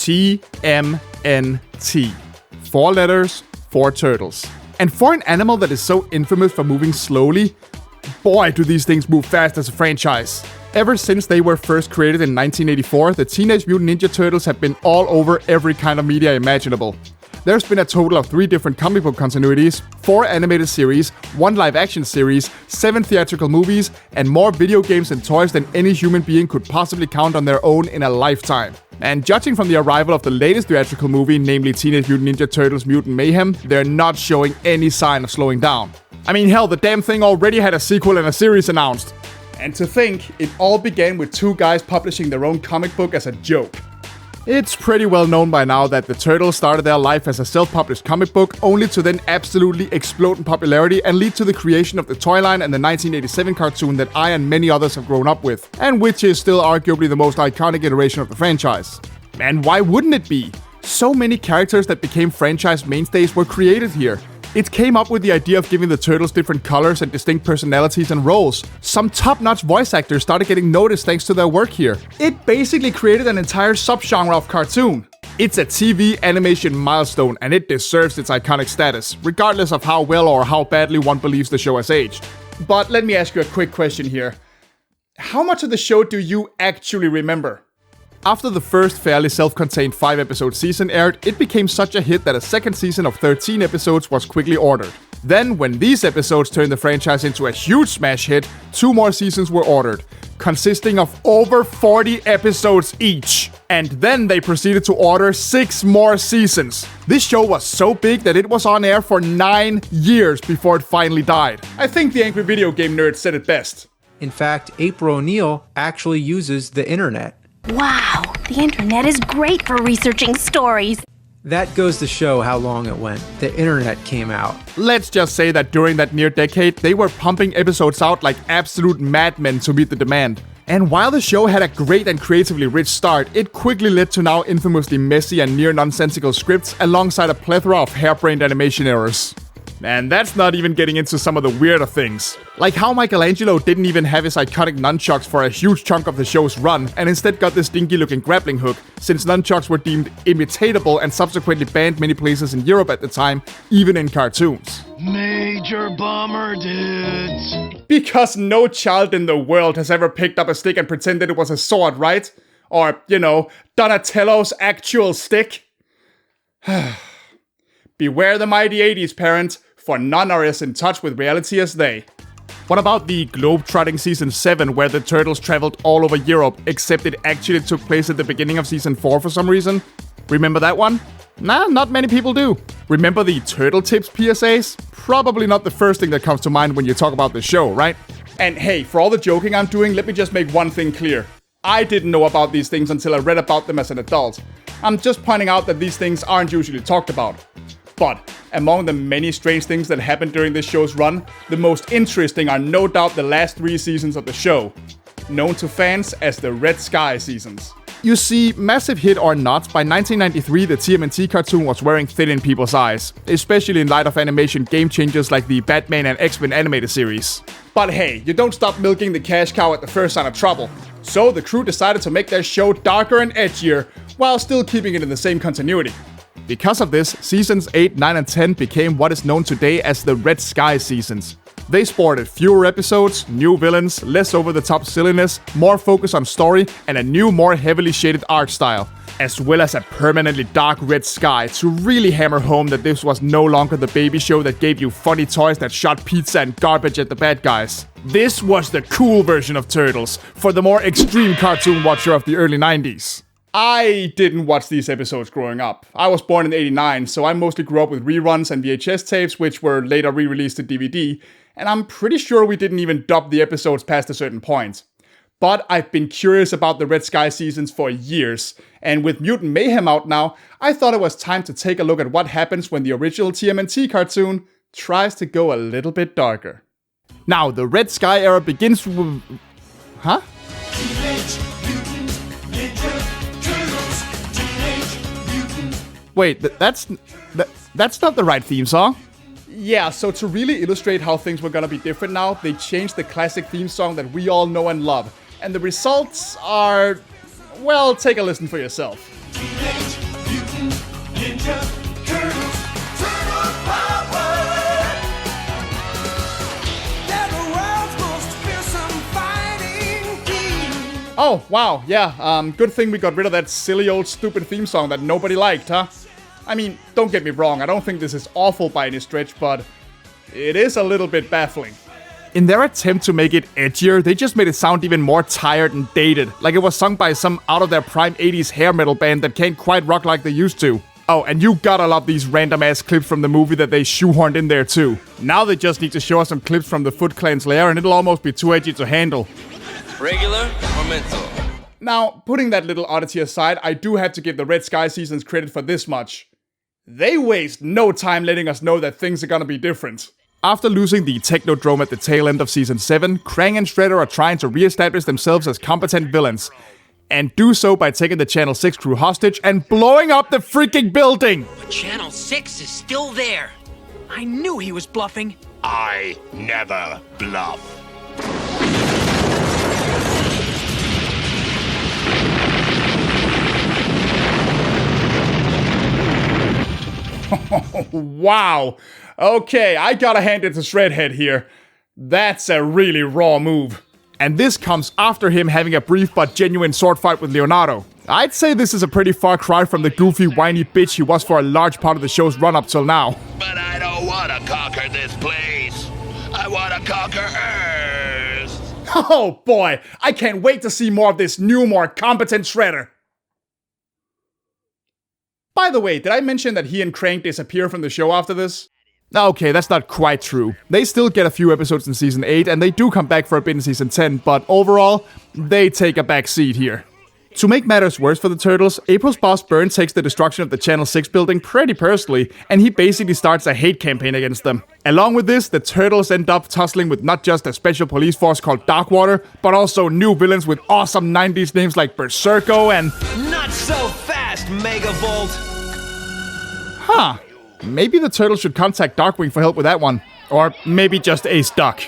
TMNT. 4 letters, 4 turtles. And for an animal that is so infamous for moving slowly, boy do these things move fast as a franchise. Ever since they were first created in 1984, the Teenage Mutant Ninja Turtles have been all over every kind of media imaginable. There's been a total of 3 different comic book continuities, 4 animated series, 1 live-action series, 7 theatrical movies, and more video games and toys than any human being could possibly count on their own in a lifetime. And judging from the arrival of the latest theatrical movie, namely Teenage Mutant Ninja Turtles Mutant Mayhem, they're not showing any sign of slowing down. I mean, hell, the damn thing already had a sequel and a series announced. And to think, it all began with 2 guys publishing their own comic book as a joke. It's pretty well known by now that the Turtles started their life as a self-published comic book, only to then absolutely explode in popularity and lead to the creation of the toy line and the 1987 cartoon that I and many others have grown up with, and which is still arguably the most iconic iteration of the franchise. And why wouldn't it be? So many characters that became franchise mainstays were created here. It came up with the idea of giving the Turtles different colors and distinct personalities and roles. Some top-notch voice actors started getting noticed thanks to their work here. It basically created an entire subgenre of cartoon. It's a TV animation milestone, and it deserves its iconic status, regardless of how well or how badly one believes the show has aged. But let me ask you a quick question here. How much of the show do you actually remember? After the first fairly self-contained 5-episode season aired, it became such a hit that a second season of 13 episodes was quickly ordered. Then, when these episodes turned the franchise into a huge smash hit, 2 more seasons were ordered, consisting of over 40 episodes each. And then they proceeded to order 6 more seasons. This show was so big that it was on air for 9 years before it finally died. I think the Angry Video Game Nerd said it best. In fact, April O'Neil actually uses the internet. Wow, the internet is great for researching stories. That goes to show how long it went. The internet came out. Let's just say that during that near decade, they were pumping episodes out like absolute madmen to meet the demand. And while the show had a great and creatively rich start, it quickly led to now infamously messy and near-nonsensical scripts alongside a plethora of harebrained animation errors. And that's not even getting into some of the weirder things. Like how Michelangelo didn't even have his iconic nunchucks for a huge chunk of the show's run, and instead got this dinky looking grappling hook, since nunchucks were deemed imitatable and subsequently banned many places in Europe at the time, even in cartoons. Major bummer, dudes. Because no child in the world has ever picked up a stick and pretended it was a sword, right? Or, you know, Donatello's actual stick. Beware the mighty 80s, parents, for none are as in touch with reality as they. What about the globe-trotting Season 7 where the Turtles traveled all over Europe, except it actually took place at the beginning of Season 4 for some reason? Remember that one? Nah, not many people do. Remember the Turtle Tips PSAs? Probably not the first thing that comes to mind when you talk about the show, right? And hey, for all the joking I'm doing, let me just make one thing clear. I didn't know about these things until I read about them as an adult. I'm just pointing out that these things aren't usually talked about. But among the many strange things that happened during this show's run, the most interesting are no doubt the last 3 seasons of the show, known to fans as the Red Sky seasons. You see, massive hit or not, by 1993 the TMNT cartoon was wearing thin in people's eyes, especially in light of animation game changers like the Batman and X-Men animated series. But hey, you don't stop milking the cash cow at the first sign of trouble. So the crew decided to make their show darker and edgier, while still keeping it in the same continuity. Because of this, seasons 8, 9, and 10 became what is known today as the Red Sky seasons. They sported fewer episodes, new villains, less over-the-top silliness, more focus on story, and a new, more heavily shaded art style, as well as a permanently dark red sky to really hammer home that this was no longer the baby show that gave you funny toys that shot pizza and garbage at the bad guys. This was the cool version of Turtles, for the more extreme cartoon watcher of the early 90s. I didn't watch these episodes growing up. I was born in '89, so I mostly grew up with reruns and VHS tapes, which were later re-released to DVD, and I'm pretty sure we didn't even dub the episodes past a certain point. But I've been curious about the Red Sky seasons for years, and with Mutant Mayhem out now, I thought it was time to take a look at what happens when the original TMNT cartoon tries to go a little bit darker. Now, the Red Sky era begins with... Huh? Teenage Mutant Ninja Turtles. Teenage Mutant. Wait, that's not the right theme song. Yeah, so to really illustrate how things were gonna be different now, they changed the classic theme song that we all know and love. And the results are... well, take a listen for yourself. Teenage Oh, wow, yeah, good thing we got rid of that silly old stupid theme song that nobody liked, huh? I mean, don't get me wrong, I don't think this is awful by any stretch, but it is a little bit baffling. In their attempt to make it edgier, they just made it sound even more tired and dated, like it was sung by some out-of-their-prime 80s hair metal band that can't quite rock like they used to. Oh, and you gotta love these random-ass clips from the movie that they shoehorned in there too. Now they just need to show us some clips from the Foot Clan's lair and it'll almost be too edgy to handle. Regular or mental? Now, putting that little oddity aside, I do have to give the Red Sky seasons credit for this much. They waste no time letting us know that things are gonna be different. After losing the Technodrome at the tail end of Season 7, Krang and Shredder are trying to re-establish themselves as competent villains. And do so by taking the Channel 6 crew hostage and blowing up the freaking building! But Channel 6 is still there. I knew he was bluffing. I never bluff. Wow. Okay, I gotta hand it to Shredhead here. That's a really raw move. And this comes after him having a brief but genuine sword fight with Leonardo. I'd say this is a pretty far cry from the goofy, whiny bitch he was for a large part of the show's run up till now. But I don't want to conquer this place. I want to conquer Earth. Oh boy, I can't wait to see more of this new, more competent Shredder. By the way, did I mention that he and Krang disappear from the show after this? Okay, that's not quite true. They still get a few episodes in Season 8, and they do come back for a bit in Season 10, but overall, they take a back seat here. To make matters worse for the Turtles, April's boss Byrne takes the destruction of the Channel 6 building pretty personally, and he basically starts a hate campaign against them. Along with this, the Turtles end up tussling with not just a special police force called Darkwater, but also new villains with awesome 90s names like Berserko and... Not so fast, Megavolt! Huh. Maybe the Turtles should contact Darkwing for help with that one. Or maybe just Ace Duck.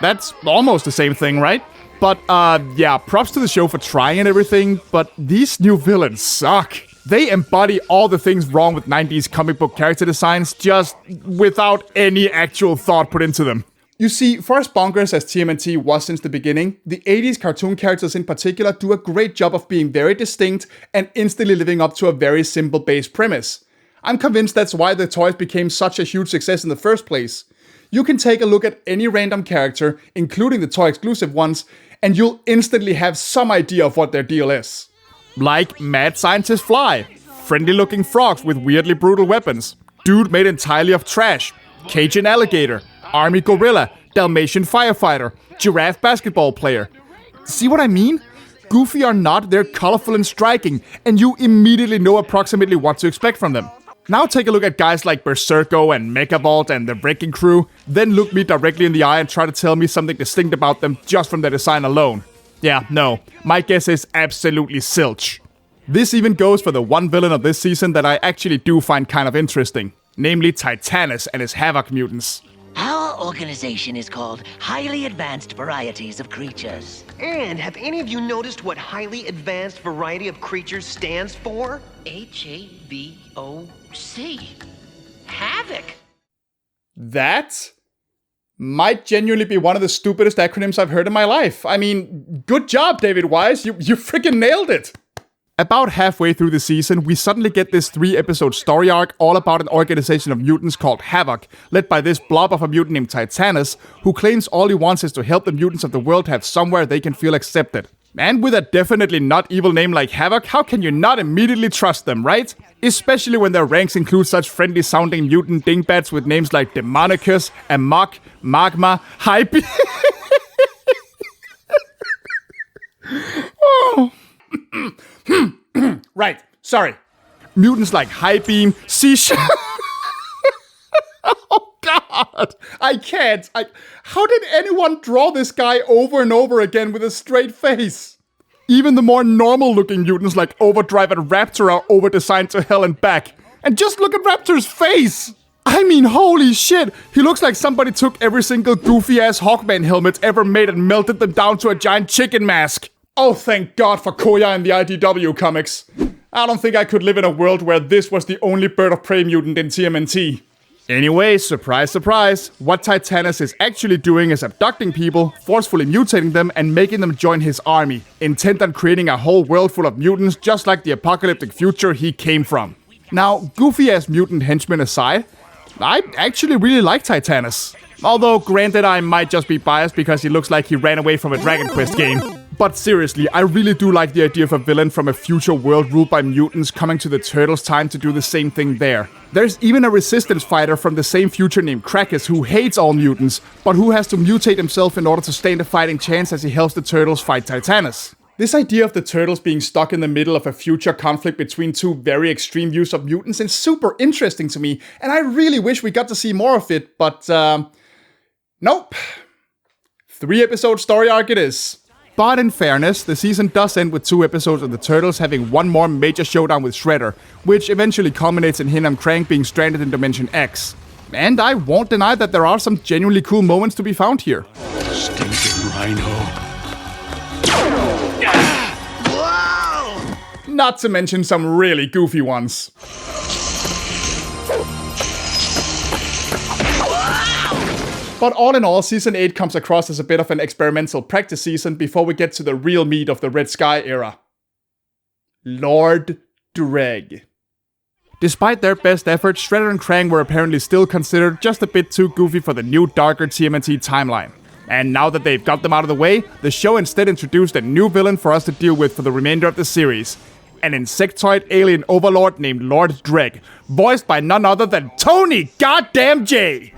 That's almost the same thing, right? But, yeah, props to the show for trying and everything, but these new villains suck. They embody all the things wrong with 90s comic book character designs, just without any actual thought put into them. You see, for as bonkers as TMNT was since the beginning, the 80s cartoon characters in particular do a great job of being very distinct and instantly living up to a very simple base premise. I'm convinced that's why the toys became such a huge success in the first place. You can take a look at any random character, including the toy exclusive ones, and you'll instantly have some idea of what their deal is. Like Mad Scientist Fly, friendly looking frogs with weirdly brutal weapons, dude made entirely of trash, Cajun alligator, army gorilla, Dalmatian firefighter, giraffe basketball player. See what I mean? Goofy or not, they're colorful and striking, and you immediately know approximately what to expect from them. Now take a look at guys like Berserko and Megavolt and the Wrecking Crew, then look me directly in the eye and try to tell me something distinct about them just from their design alone. Yeah, no, my guess is absolutely zilch. This even goes for the one villain of this season that I actually do find kind of interesting, namely Titanus and his Havoc mutants. Our organization is called Highly Advanced Varieties of Creatures. And have any of you noticed what Highly Advanced Variety of Creatures stands for? HAVOC. Havoc. That might genuinely be one of the stupidest acronyms I've heard in my life. I mean, good job, David Wise. You freaking nailed it. About halfway through the season, we suddenly get this 3-episode story arc all about an organization of mutants called Havoc, led by this blob of a mutant named Titanus, who claims all he wants is to help the mutants of the world have somewhere they can feel accepted. And with a definitely not evil name like Havoc, how can you not immediately trust them, right? Especially when their ranks include such friendly-sounding mutant dingbats with names like Demonicus, Amok, Magma, Hype. Oh. Right, sorry. Mutants like High Beam, Seashell. Oh god, I can't. How did anyone draw this guy over and over again with a straight face? Even the more normal looking mutants like Overdrive and Raptor are over-designed to hell and back. And just look at Raptor's face! I mean, holy shit! He looks like somebody took every single goofy-ass Hawkman helmet ever made and melted them down to a giant chicken mask. Oh, thank God for Koya and the IDW comics. I don't think I could live in a world where this was the only bird of prey mutant in TMNT. Anyway, surprise, surprise, what Titanus is actually doing is abducting people, forcefully mutating them, and making them join his army, intent on creating a whole world full of mutants just like the apocalyptic future he came from. Now, goofy-ass mutant henchmen aside, I actually really like Titanus. Although, granted, I might just be biased because he looks like he ran away from a Dragon Quest game. But seriously, I really do like the idea of a villain from a future world ruled by mutants coming to the Turtles' time to do the same thing there. There's even a resistance fighter from the same future named Krakus who hates all mutants, but who has to mutate himself in order to stand a fighting chance as he helps the Turtles fight Titanus. This idea of the Turtles being stuck in the middle of a future conflict between two very extreme views of mutants is super interesting to me, and I really wish we got to see more of it, but nope. 3-episode story arc it is. But in fairness, the season does end with 2 episodes of the Turtles having one more major showdown with Shredder, which eventually culminates in him and Krang being stranded in Dimension X. And I won't deny that there are some genuinely cool moments to be found here. Stinking rhino. Not to mention some really goofy ones. But all in all, Season 8 comes across as a bit of an experimental practice season before we get to the real meat of the Red Sky era. Lord Dreg. Despite their best efforts, Shredder and Krang were apparently still considered just a bit too goofy for the new, darker TMNT timeline. And now that they've got them out of the way, the show instead introduced a new villain for us to deal with for the remainder of the series. An insectoid alien overlord named Lord Dreg, voiced by none other than Tony Goddamn J!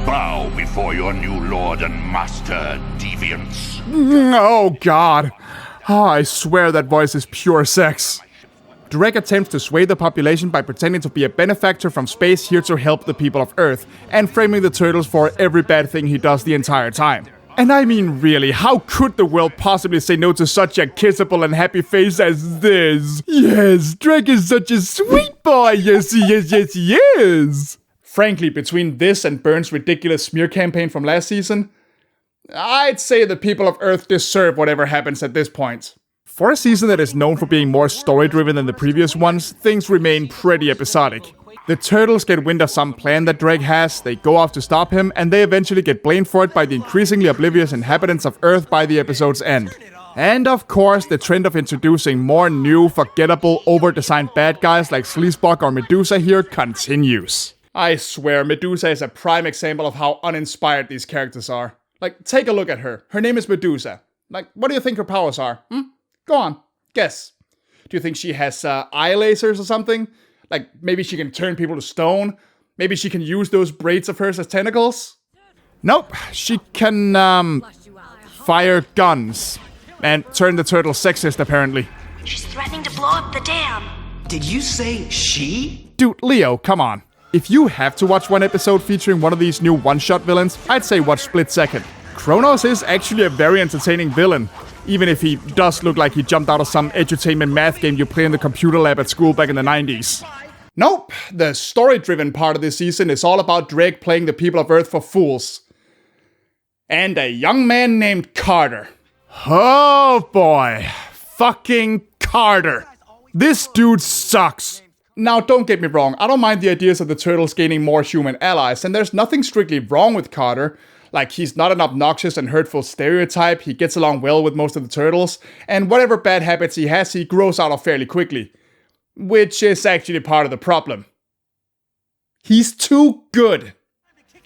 Bow before your new lord and master, deviants. Oh god. Oh, I swear that voice is pure sex. Dreg attempts to sway the population by pretending to be a benefactor from space here to help the people of Earth, and framing the Turtles for every bad thing he does the entire time. And I mean really, how could the world possibly say no to such a kissable and happy face as this? Yes, Dreg is such a sweet boy, yes he is! Frankly, between this and Burns' ridiculous smear campaign from last season, I'd say the people of Earth deserve whatever happens at this point. For a season that is known for being more story-driven than the previous ones, things remain pretty episodic. The Turtles get wind of some plan that Dreg has, they go off to stop him, and they eventually get blamed for it by the increasingly oblivious inhabitants of Earth by the episode's end. And of course, the trend of introducing more new, forgettable, over-designed bad guys like Sleazebog or Medusa here continues. I swear, Medusa is a prime example of how uninspired these characters are. Like, take a look at her. Her name is Medusa. Like, what do you think her powers are? Go on, guess. Do you think she has eye lasers or something? Like, maybe she can turn people to stone? Maybe she can use those braids of hers as tentacles? Nope, she can, fire guns. And turn the turtle sexist, apparently. She's threatening to blow up the dam. Did you say she? Dude, Leo, come on. If you have to watch one episode featuring one of these new one-shot villains, I'd say watch Split Second. Kronos is actually a very entertaining villain, even if he does look like he jumped out of some edutainment math game you play in the computer lab at school back in the 90s. Nope, the story-driven part of this season is all about Dreg playing the people of Earth for fools. And a young man named Carter. Oh boy, fucking Carter. This dude sucks. Now, don't get me wrong, I don't mind the ideas of the Turtles gaining more human allies, and there's nothing strictly wrong with Carter. Like, he's not an obnoxious and hurtful stereotype, he gets along well with most of the Turtles, and whatever bad habits he has, he grows out of fairly quickly. Which is actually part of the problem. He's too good.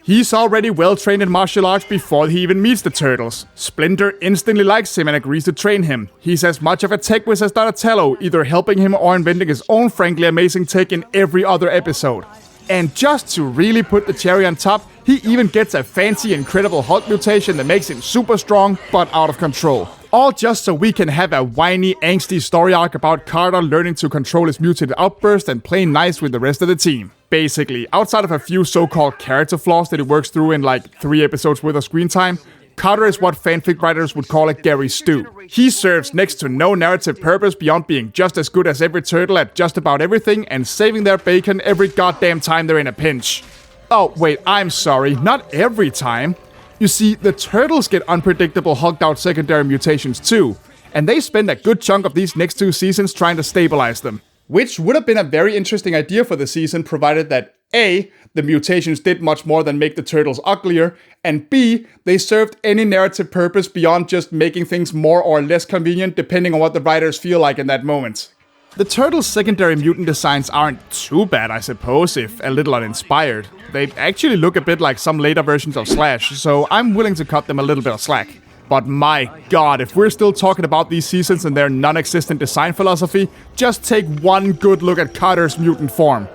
He's already well trained in martial arts before he even meets the Turtles. Splinter instantly likes him and agrees to train him. He's as much of a tech whiz as Donatello, either helping him or inventing his own frankly amazing tech in every other episode. And just to really put the cherry on top, he even gets a fancy Incredible Hulk mutation that makes him super strong, but out of control. All just so we can have a whiny, angsty story arc about Carter learning to control his mutated outburst and play nice with the rest of the team. Basically, outside of a few so-called character flaws that he works through in like 3 episodes worth of screen time, Carter is what fanfic writers would call a Gary Stu. He serves next to no narrative purpose beyond being just as good as every turtle at just about everything and saving their bacon every goddamn time they're in a pinch. Oh, wait, I'm sorry, not every time. You see, the Turtles get unpredictable hulked-out secondary mutations too, and they spend a good chunk of these next 2 seasons trying to stabilize them. Which would have been a very interesting idea for the season, provided that A, the mutations did much more than make the turtles uglier, and B, they served any narrative purpose beyond just making things more or less convenient depending on what the writers feel like in that moment. The turtles' secondary mutant designs aren't too bad, I suppose, if a little uninspired. They actually look a bit like some later versions of Slash, so I'm willing to cut them a little bit of slack. But my god, if we're still talking about these seasons and their non-existent design philosophy, just take one good look at Carter's mutant form.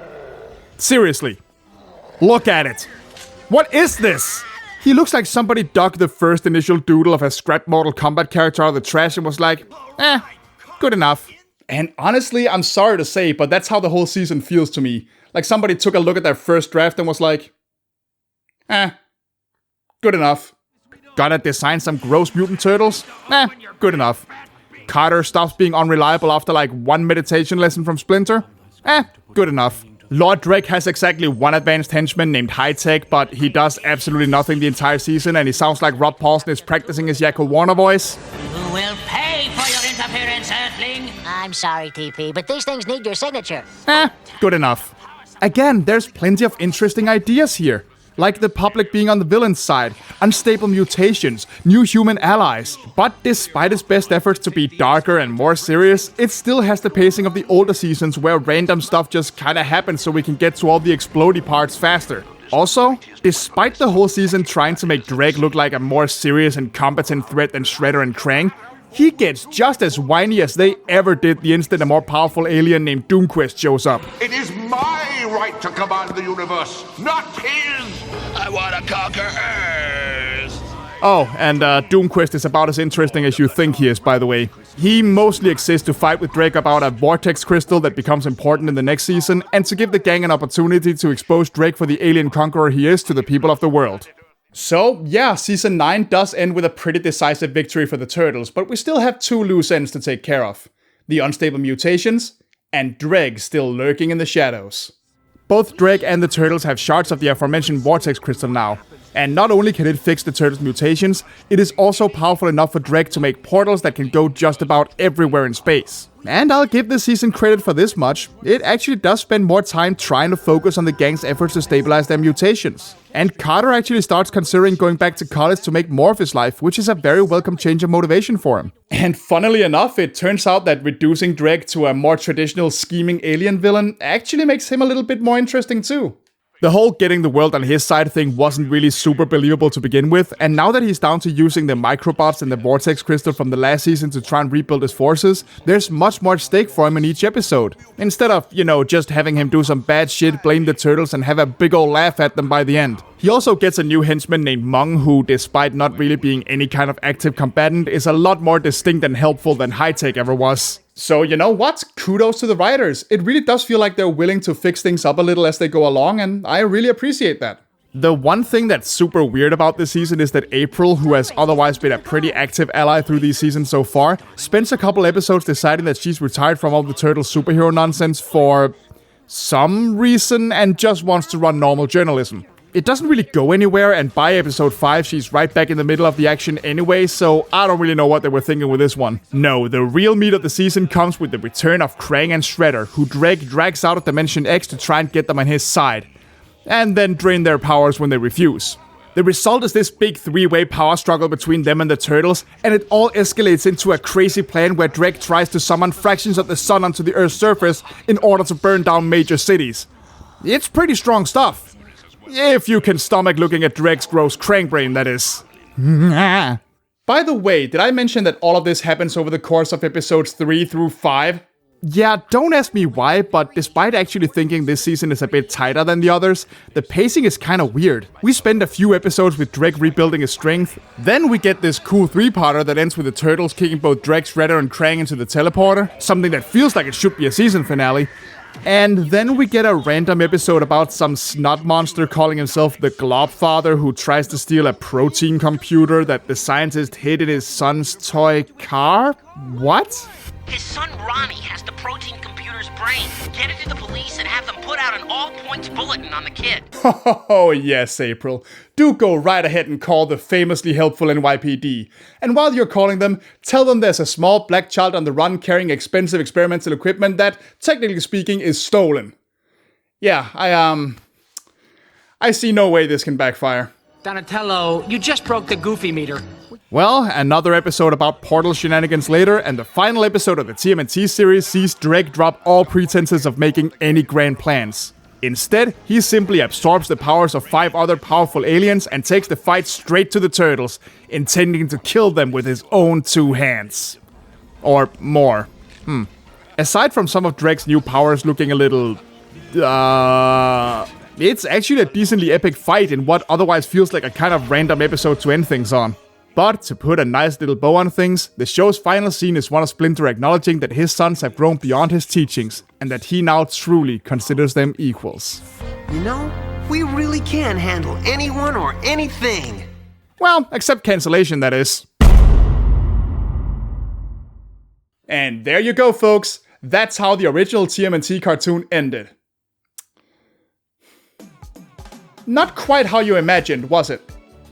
Seriously. Look at it. What is this? He looks like somebody dug the first initial doodle of a scrap Mortal Kombat character out of the trash and was like, good enough. And honestly, I'm sorry to say, but that's how the whole season feels to me. Like somebody took a look at their first draft and was like, good enough. Gotta design some gross mutant turtles? Good enough. Carter stops being unreliable after like one meditation lesson from Splinter? Good enough. Lord Drake has exactly one advanced henchman named High Tech, but he does absolutely nothing the entire season, and he sounds like Rob Paulson is practicing his Yakko Warner voice. Who will pay for your interference, Earthling? I'm sorry, TP, but these things need your signature. Good enough. Again, there's plenty of interesting ideas here. Like the public being on the villain's side, unstable mutations, new human allies. But despite its best efforts to be darker and more serious, it still has the pacing of the older seasons where random stuff just kinda happens so we can get to all the explodey parts faster. Also, despite the whole season trying to make Drake look like a more serious and competent threat than Shredder and Krang, he gets just as whiny as they ever did the instant a more powerful alien named Doomquist shows up. It is my right to command the universe, not his. I want to conquer Earth. Oh, and Doomquist is about as interesting as you think he is, by the way. He mostly exists to fight with Drake about a vortex crystal that becomes important in the next season, and to give the gang an opportunity to expose Drake for the alien conqueror he is to the people of the world. So, yeah, Season 9 does end with a pretty decisive victory for the Turtles, but we still have two loose ends to take care of. The unstable mutations, and Drake still lurking in the shadows. Both Drake and the Turtles have shards of the aforementioned Vortex Crystal now, and not only can it fix the Turtles' mutations, it is also powerful enough for Drake to make portals that can go just about everywhere in space. And I'll give this season credit for this much, it actually does spend more time trying to focus on the gang's efforts to stabilize their mutations. And Carter actually starts considering going back to college to make more of his life, which is a very welcome change of motivation for him. And funnily enough, it turns out that reducing Drake to a more traditional scheming alien villain actually makes him a little bit more interesting too. The whole getting the world on his side thing wasn't really super believable to begin with, and now that he's down to using the microbots and the Vortex Crystal from the last season to try and rebuild his forces, there's much more at stake for him in each episode. Instead of, just having him do some bad shit, blame the Turtles, and have a big ol' laugh at them by the end. He also gets a new henchman named Mung, who, despite not really being any kind of active combatant, is a lot more distinct and helpful than High Tech ever was. So, you know what? Kudos to the writers. It really does feel like they're willing to fix things up a little as they go along, and I really appreciate that. The one thing that's super weird about this season is that April, who has otherwise been a pretty active ally through these seasons so far, spends a couple episodes deciding that she's retired from all the Turtles superhero nonsense for some reason and just wants to run normal journalism. It doesn't really go anywhere, and by episode 5, she's right back in the middle of the action anyway, so I don't really know what they were thinking with this one. No, the real meat of the season comes with the return of Krang and Shredder, who Drake drags out of Dimension X to try and get them on his side, and then drain their powers when they refuse. The result is this big three-way power struggle between them and the Turtles, and it all escalates into a crazy plan where Drake tries to summon fractions of the sun onto the Earth's surface in order to burn down major cities. It's pretty strong stuff. If you can stomach looking at Drake's gross Krang brain, that is. By the way, did I mention that all of this happens over the course of episodes 3 through 5? Yeah, don't ask me why, but despite actually thinking this season is a bit tighter than the others, the pacing is kinda weird. We spend a few episodes with Drake rebuilding his strength, then we get this cool 3-parter that ends with the Turtles kicking both Drake, Shredder, and Krang into the teleporter, something that feels like it should be a season finale. And then we get a random episode about some snot monster calling himself the Globfather who tries to steal a protein computer that the scientist hid in his son's toy car? What? His son Ronnie has the protein computer's brain. Get it to the police and have them put out an all-points bulletin on the kid. Oh yes, April. Do go right ahead and call the famously helpful NYPD. And while you're calling them, tell them there's a small black child on the run carrying expensive experimental equipment that, technically speaking, is stolen. Yeah, I see no way this can backfire. Donatello, you just broke the Goofy meter. Well, another episode about Portal shenanigans later, and the final episode of the TMNT series sees Drake drop all pretenses of making any grand plans. Instead, he simply absorbs the powers of 5 other powerful aliens and takes the fight straight to the Turtles, intending to kill them with his own 2 hands. Or more. Aside from some of Drake's new powers looking a little... it's actually a decently epic fight in what otherwise feels like a kind of random episode to end things on. But to put a nice little bow on things, the show's final scene is one of Splinter acknowledging that his sons have grown beyond his teachings, and that he now truly considers them equals. You know, we really can handle anyone or anything. Well, except cancellation, that is. And there you go, folks. That's how the original TMNT cartoon ended. Not quite how you imagined, was it?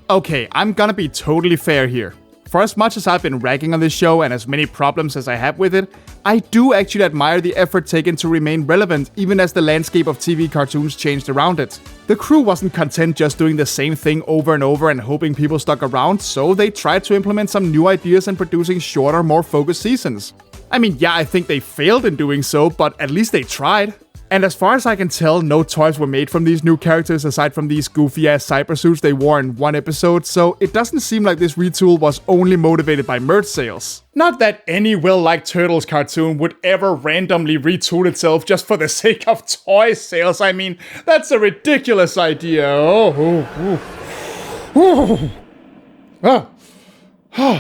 Okay, I'm gonna be totally fair here. For as much as I've been ragging on this show and as many problems as I have with it, I do actually admire the effort taken to remain relevant even as the landscape of TV cartoons changed around it. The crew wasn't content just doing the same thing over and over and hoping people stuck around, so they tried to implement some new ideas and producing shorter, more focused seasons. I mean, yeah, I think they failed in doing so, but at least they tried. And as far as I can tell, no toys were made from these new characters aside from these goofy-ass cybersuits they wore in one episode, so it doesn't seem like this retool was only motivated by merch sales. Not that any well-liked Turtles cartoon would ever randomly retool itself just for the sake of toy sales. I mean, that's a ridiculous idea. Oh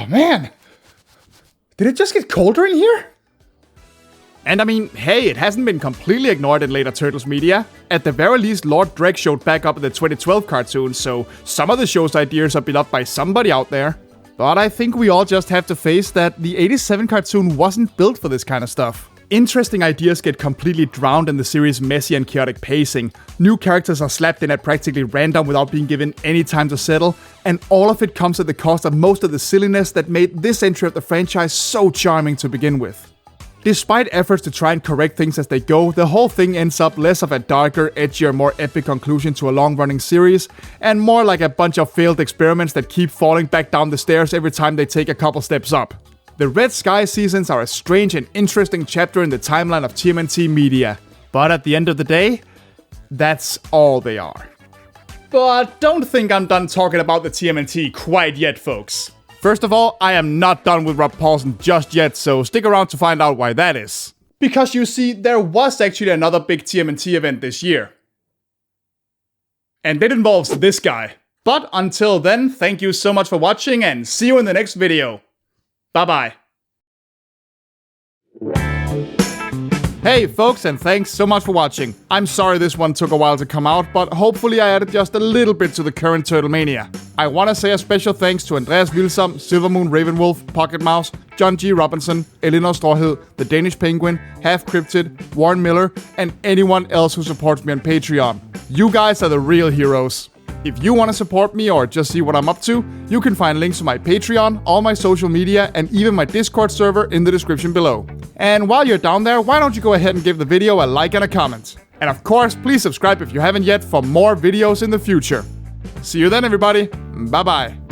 man. Did it just get colder in here? And I mean, hey, it hasn't been completely ignored in later Turtles media. At the very least, Lord Drake showed back up in the 2012 cartoon, so some of the show's ideas are beloved by somebody out there. But I think we all just have to face that the 87 cartoon wasn't built for this kind of stuff. Interesting ideas get completely drowned in the series' messy and chaotic pacing. New characters are slapped in at practically random without being given any time to settle, and all of it comes at the cost of most of the silliness that made this entry of the franchise so charming to begin with. Despite efforts to try and correct things as they go, the whole thing ends up less of a darker, edgier, more epic conclusion to a long-running series, and more like a bunch of failed experiments that keep falling back down the stairs every time they take a couple steps up. The Red Sky seasons are a strange and interesting chapter in the timeline of TMNT media, but at the end of the day, that's all they are. But don't think I'm done talking about the TMNT quite yet, folks. First of all, I am not done with Rob Paulsen just yet, so stick around to find out why that is. Because you see, there was actually another big TMNT event this year. And it involves this guy. But until then, thank you so much for watching and see you in the next video. Bye-bye. Hey folks, and thanks so much for watching. I'm sorry this one took a while to come out, but hopefully I added just a little bit to the current Turtle Mania. I want to say a special thanks to Andreas Wilsom, Silvermoon Ravenwolf, Pocket Mouse, John G. Robinson, Elinor Strawhill, The Danish Penguin, Half Cryptid, Warren Miller, and anyone else who supports me on Patreon. You guys are the real heroes. If you want to support me or just see what I'm up to, you can find links to my Patreon, all my social media, and even my Discord server in the description below. And while you're down there, why don't you go ahead and give the video a like and a comment. And of course, please subscribe if you haven't yet for more videos in the future. See you then, everybody. Bye-bye.